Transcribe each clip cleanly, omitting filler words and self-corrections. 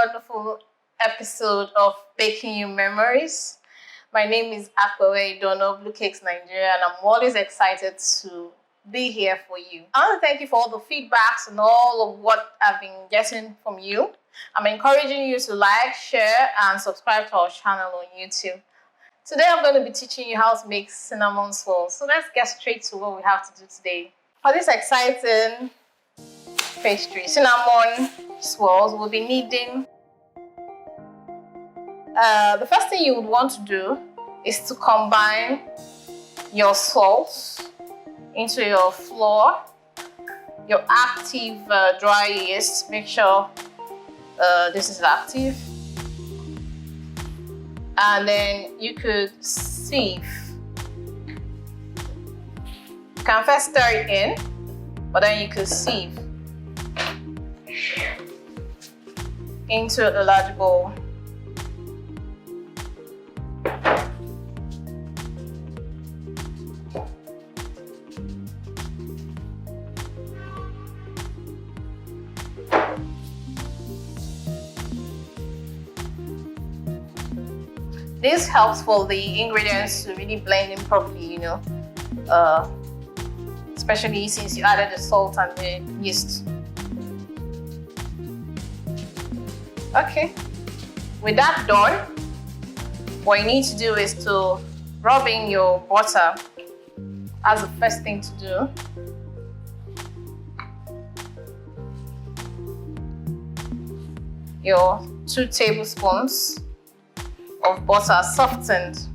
wonderful episode of Baking You Memories. My name is Akpevwe Idonor, Blu Cakes Nigeria, and I'm always excited to be here for you. I want to thank you for all the feedbacks and all of what I've been getting from you. I'm encouraging you to like, share, and subscribe to our channel on YouTube. Today I'm going to be teaching you how to make cinnamon swirls. So let's get straight to what we have to do today. For this exciting pastry, cinnamon swirls, we'll be needing the first thing you would want to do is to combine your salts into your flour, your active dry yeast. Make sure this is active, and then you could sieve. You can first stir it in, but then you could sieve into a large bowl. This helps for the ingredients to really blend in properly, especially since you added the salt and the yeast. Okay, with that done, what you need to do is to rub in your butter as the first thing to do. Your 2 tablespoons of butter softened.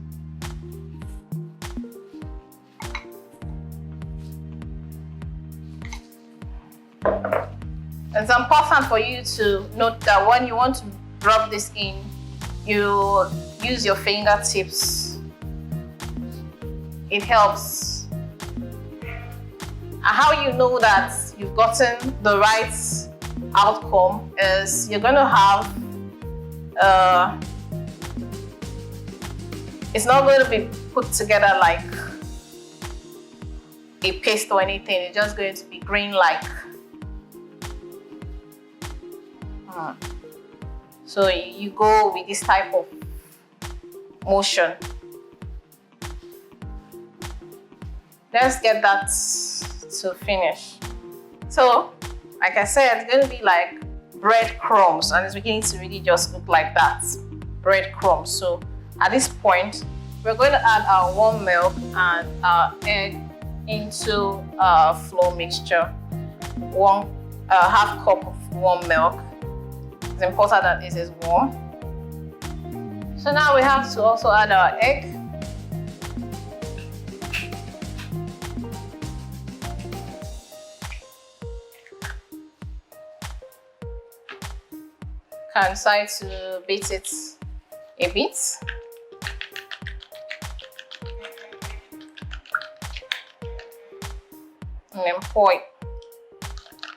It's important for you to note that when you want to rub this in, you use your fingertips. It helps. And how you know that you've gotten the right outcome is you're going to have it's not going to be put together like a paste or anything. It's just going to be grain-like. So you go with this type of motion. Let's get that to finish. So, like I said, it's going to be like breadcrumbs, and it's beginning to really just look like that. Breadcrumbs. So at this point, we're going to add our warm milk and our egg into our flour mixture. 1/2 cup of warm milk. It's important that it is warm. So now we have to also add our egg. Can decide to beat it a bit. And then pour it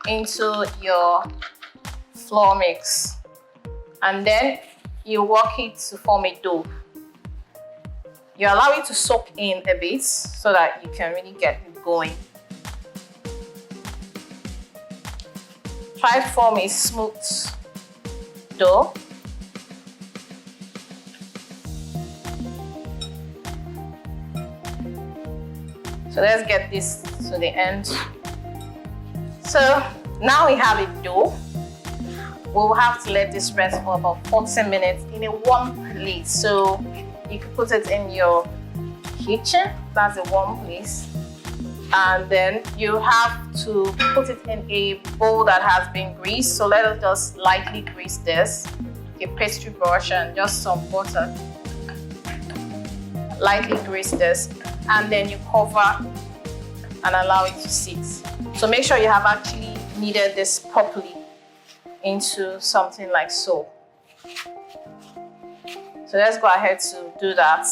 into your flour mix. And then you work it to form a dough. You allow it to soak in a bit so that you can really get it going. Try to form a smooth dough. So let's get this to the end. So now we have a dough. We'll have to let this rest for about 40 minutes in a warm place. So you can put it in your kitchen, that's a warm place. And then you have to put it in a bowl that has been greased. So let us just lightly grease this. A pastry brush and just some butter. Lightly grease this. And then you cover and allow it to sit. So make sure you have actually kneaded this properly into something like so. So let's go ahead to do that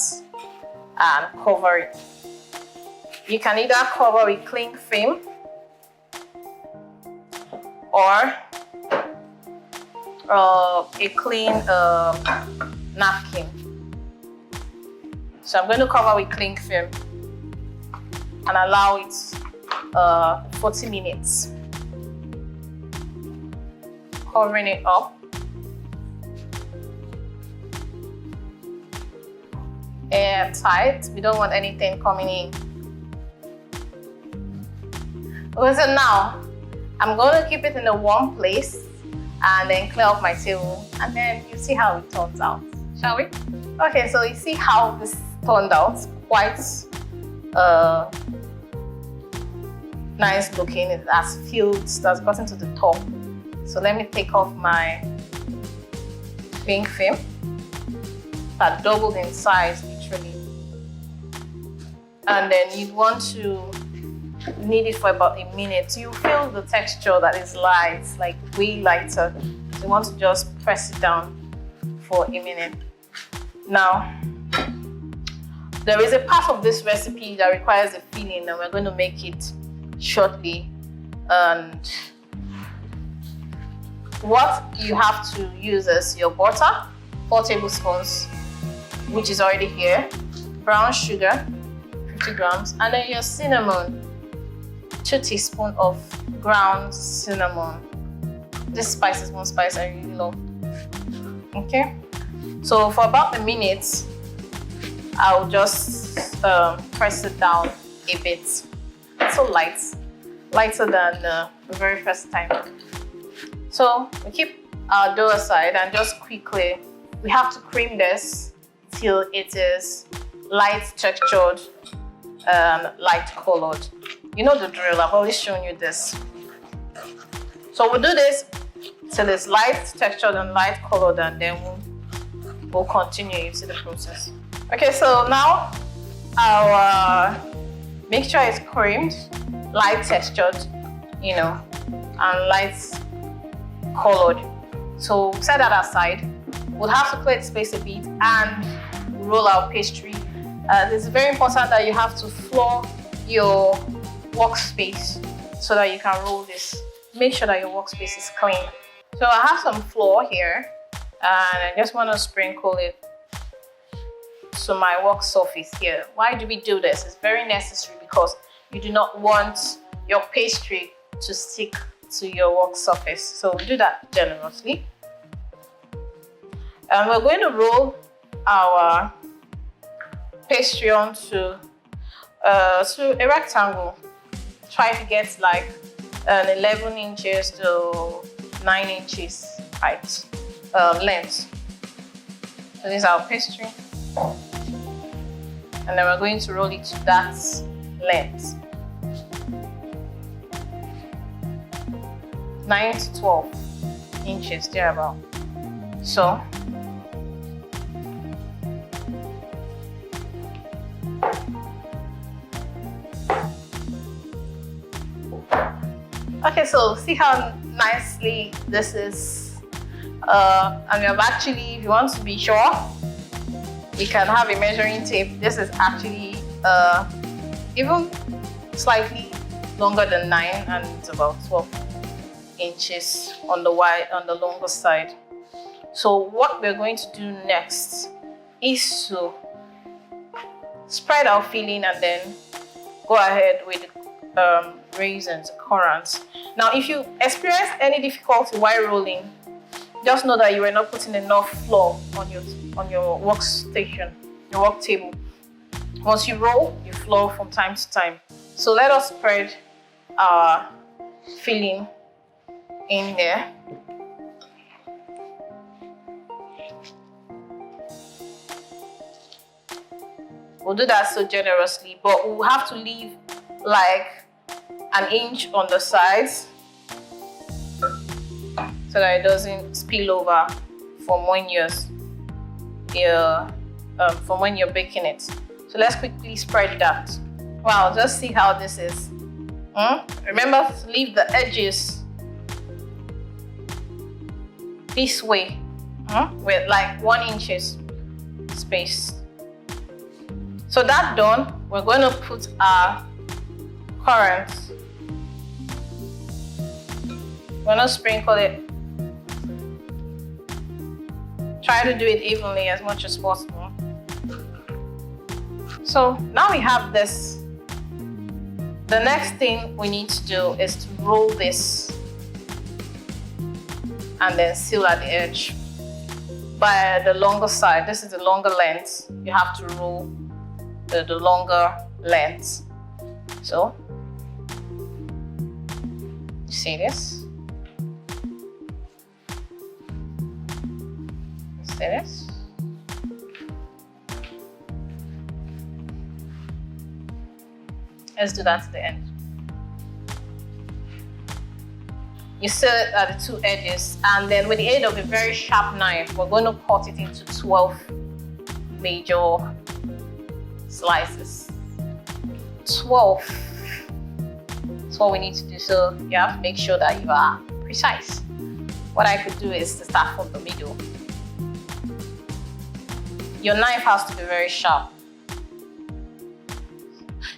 and cover it. You can either cover with cling film or a clean napkin. So I'm going to cover with cling film and allow it 40 minutes. Covering it up. airtight. We don't want anything coming in. Okay, so now I'm going to keep it in a warm place and then clear up my table, and then you see how it turns out, shall we? Okay, so you see how this turned out, quite nice looking. It has filled, that's gotten to the top. So let me take off my pink film that doubled in size literally, and then you want to knead it for about a minute. You feel the texture that is light, like way lighter. So you want to just press it down for a minute. Now, there is a part of this recipe that requires a filling, and we're going to make it shortly. And what you have to use is your butter, 4 tablespoons, which is already here, brown sugar, 50 grams, and then your cinnamon, 2 teaspoons of ground cinnamon. This spice is one spice I really love. Okay, so for about a minute, I'll just press it down a bit. It's so light, lighter than the very first time. So we keep our dough aside and just quickly, we have to cream this till it is light textured and light colored. You know the drill, I've always shown you this. So we'll do this till it's light textured and light colored, and then we'll continue. You see the process. Okay, so now our mixture is creamed, light textured, you know, and light colored. So set that aside. We'll have to clear the space a bit and roll our pastry. It's very important that you have to floor your workspace so that you can roll this. Make sure that your workspace is clean. So I have some flour here, and I just want to sprinkle it to my work surface here. Why do we do this? It's very necessary because you do not want your pastry to stick to your work surface. So do that generously. And we're going to roll our pastry onto a rectangle. Try to get like an 11 inches to 9 inches height, length. So this is our pastry. And then we're going to roll it to that length. 9 to 12 inches, thereabout. So okay, so see how nicely this is. And we have actually, if you want to be sure, you can have a measuring tape. This is actually even slightly longer than 9, and it's about 12 inches on the wide, on the longer side. So what we're going to do next is to spread our filling and then go ahead with raisins, currants. Now, if you experience any difficulty while rolling, just know that you are not putting enough flour on your workstation, your work table. Once you roll, you flour from time to time. So let us spread our filling in there. We'll do that so generously, but we'll have to leave like an inch on the sides so that it doesn't spill over from when you're baking it. So let's quickly spread that. Wow, just see how this is. Remember to leave the edges this way, with like 1 inches space. So that done, we're going to put our currants. We're going to sprinkle it. Try to do it evenly as much as possible. So now we have this. The next thing we need to do is to roll this and then seal at the edge. by the longer side. This is the longer length. You have to roll the longer length. So, you see this? You see this? Let's do that to the end. You seal it at the two edges, and then with the aid of a very sharp knife, we're going to cut it into 12 major slices. 12. That's what we need to do, so you have to make sure that you are precise. What I could do is to start from the middle. Your knife has to be very sharp.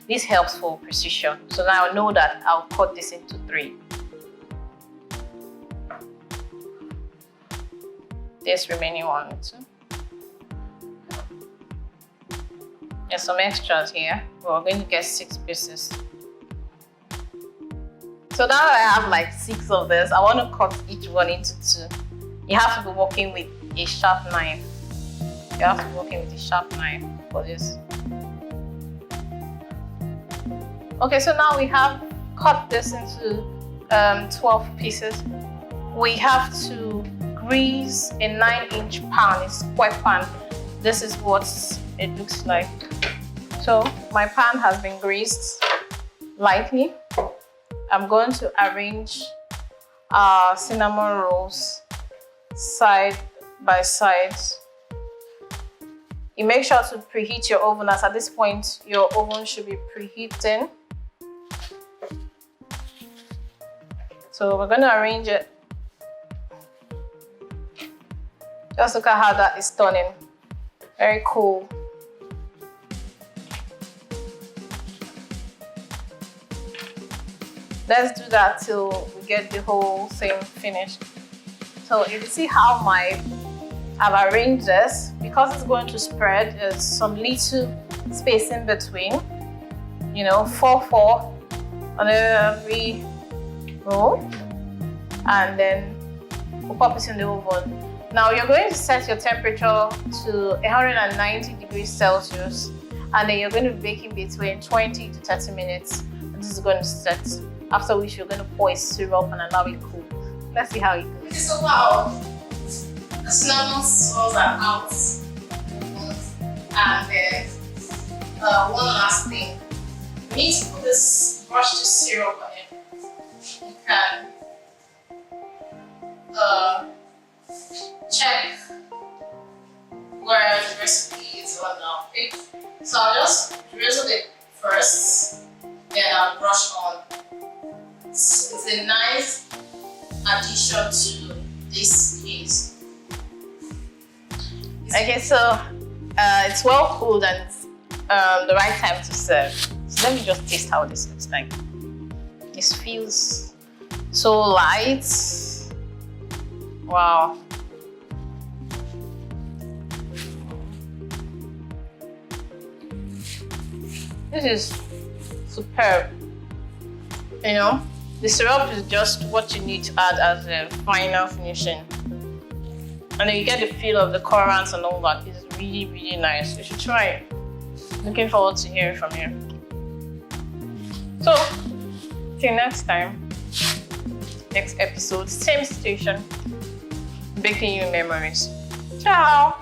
This helps for precision. So now I know that I'll cut this into 3. This remaining one too. There's some extras here, but we're going to get 6 pieces. So now that I have like 6 of this, I want to cut each one into 2. You have to be working with a sharp knife. You have to be working with a sharp knife for this. Okay, so now we have cut this into 12 pieces. We have to grease a 9-inch pan, a square pan. This is what it looks like. So my pan has been greased lightly. I'm going to arrange our cinnamon rolls side by side. You make sure to preheat your oven, as at this point your oven should be preheating. So we're going to arrange it. Just look at how that is turning. Very cool. Let's do that till we get the whole thing finished. So you can see how I've arranged this. Because it's going to spread, there's some little space in between. You know, 4 on every roll. And then we'll pop it in the oven. Now you're going to set your temperature to 190 degrees Celsius, and then you're going to be baking between 20 to 30 minutes. And this is going to set, after which you're going to pour a syrup and allow it cool. Let's see how it goes. Okay, so wow, the cinnamon swirls are out. And then one last thing, you need to put this, brush the syrup on it. You can check where the recipe is on now. Okay? So I'll just drizzle it first, then I'll brush on. It's a nice addition to this case. Okay, so it's well cooled and it's the right time to serve. So let me just taste how this looks like. This feels so light. Wow. This is superb. You know, the syrup is just what you need to add as a final finishing. And then you get the feel of the currants and all that. It's really, really nice. You should try it. Looking forward to hearing from you. So, till next time, next episode, same station, baking you memories. Ciao!